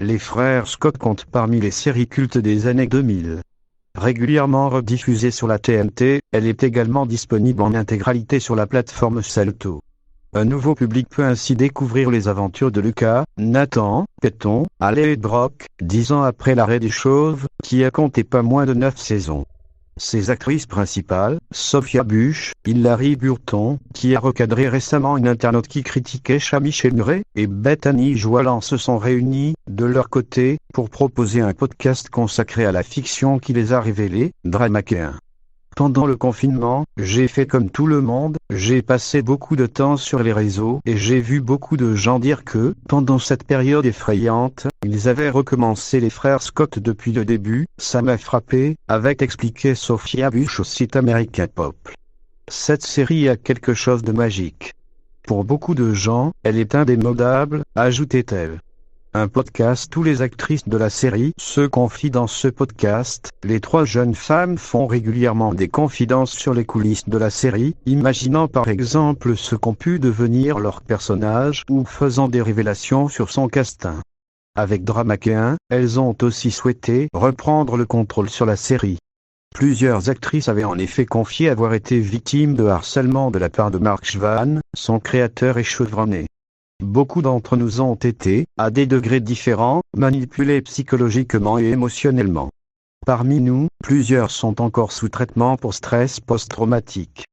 Les frères Scott comptent parmi les séries cultes des années 2000. Régulièrement rediffusée sur la TNT, elle est également disponible en intégralité sur la plateforme Salto. Un nouveau public peut ainsi découvrir les aventures de Lucas, Nathan, Peyton, Haley et Brock, 10 ans après l'arrêt des Chauves, qui a compté pas moins de 9 saisons. Ses actrices principales, Sophia Bush, Hilary Burton, qui a recadré récemment une internaute qui critiquait Michel Murray, et Bethany Joalan se sont réunies, de leur côté, pour proposer un podcast consacré à la fiction qui les a révélées, Dramaquin. Pendant le confinement, j'ai fait comme tout le monde, j'ai passé beaucoup de temps sur les réseaux et j'ai vu beaucoup de gens dire que, pendant cette période effrayante, ils avaient recommencé les frères Scott depuis le début. Ça m'a frappé, avait expliqué Sophia Bush au site American Pop. Cette série a quelque chose de magique. Pour beaucoup de gens, elle est indémodable, ajoutait-elle. Un podcast où les actrices de la série se confient dans ce podcast. Les 3 jeunes femmes font régulièrement des confidences sur les coulisses de la série, imaginant par exemple ce qu'ont pu devenir leurs personnages ou faisant des révélations sur son casting. Avec Dramaquin, elles ont aussi souhaité reprendre le contrôle sur la série. Plusieurs actrices avaient en effet confié avoir été victimes de harcèlement de la part de Mark Schwann, son créateur et chevronné. Beaucoup d'entre nous ont été, à des degrés différents, manipulés psychologiquement et émotionnellement. Parmi nous, plusieurs sont encore sous traitement pour stress post-traumatique.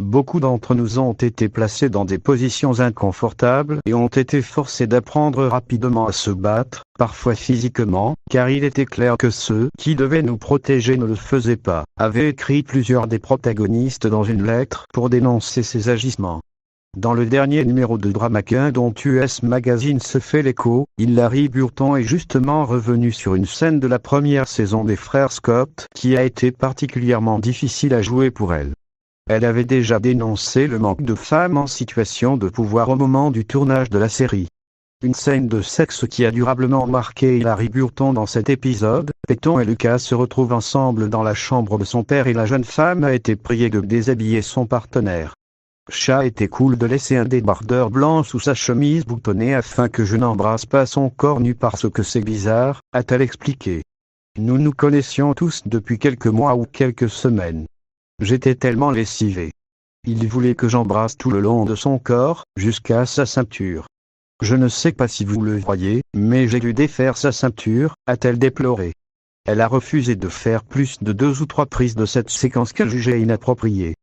Beaucoup d'entre nous ont été placés dans des positions inconfortables et ont été forcés d'apprendre rapidement à se battre, parfois physiquement, car il était clair que ceux qui devaient nous protéger ne le faisaient pas, avaient écrit plusieurs des protagonistes dans une lettre pour dénoncer ces agissements. Dans le dernier numéro de Dramaquin dont US Magazine se fait l'écho, Hilary Burton est justement revenue sur une scène de la première saison des frères Scott qui a été particulièrement difficile à jouer pour elle. Elle avait déjà dénoncé le manque de femmes en situation de pouvoir au moment du tournage de la série. Une scène de sexe qui a durablement marqué Hilary Burton dans cet épisode. Peyton et Lucas se retrouvent ensemble dans la chambre de son père et la jeune femme a été priée de déshabiller son partenaire. Chat était cool de laisser un débardeur blanc sous sa chemise boutonnée afin que je n'embrasse pas son corps nu parce que c'est bizarre, a-t-elle expliqué. Nous nous connaissions tous depuis quelques mois ou quelques semaines. J'étais tellement lessivé. Il voulait que j'embrasse tout le long de son corps, jusqu'à sa ceinture. Je ne sais pas si vous le voyez, mais j'ai dû défaire sa ceinture, a-t-elle déploré. Elle a refusé de faire plus de 2 ou 3 prises de cette séquence qu'elle jugeait inappropriée.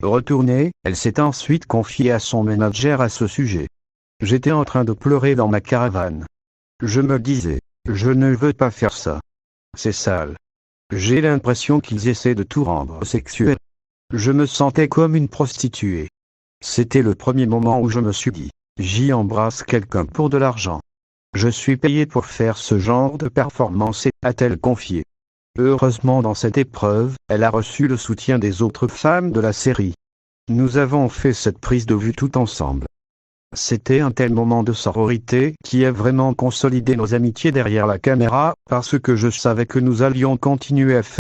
Retournée, elle s'est ensuite confiée à son manager à ce sujet. J'étais en train de pleurer dans ma caravane. Je me disais, je ne veux pas faire ça. C'est sale. J'ai l'impression qu'ils essaient de tout rendre sexuel. Je me sentais comme une prostituée. C'était le premier moment où je me suis dit, j'y embrasse quelqu'un pour de l'argent. Je suis payé pour faire ce genre de performance, a-t-elle confié. Heureusement dans cette épreuve, elle a reçu le soutien des autres femmes de la série. Nous avons fait cette prise de vue tout ensemble. C'était un tel moment de sororité qui a vraiment consolidé nos amitiés derrière la caméra, parce que je savais que nous allions continuer à faire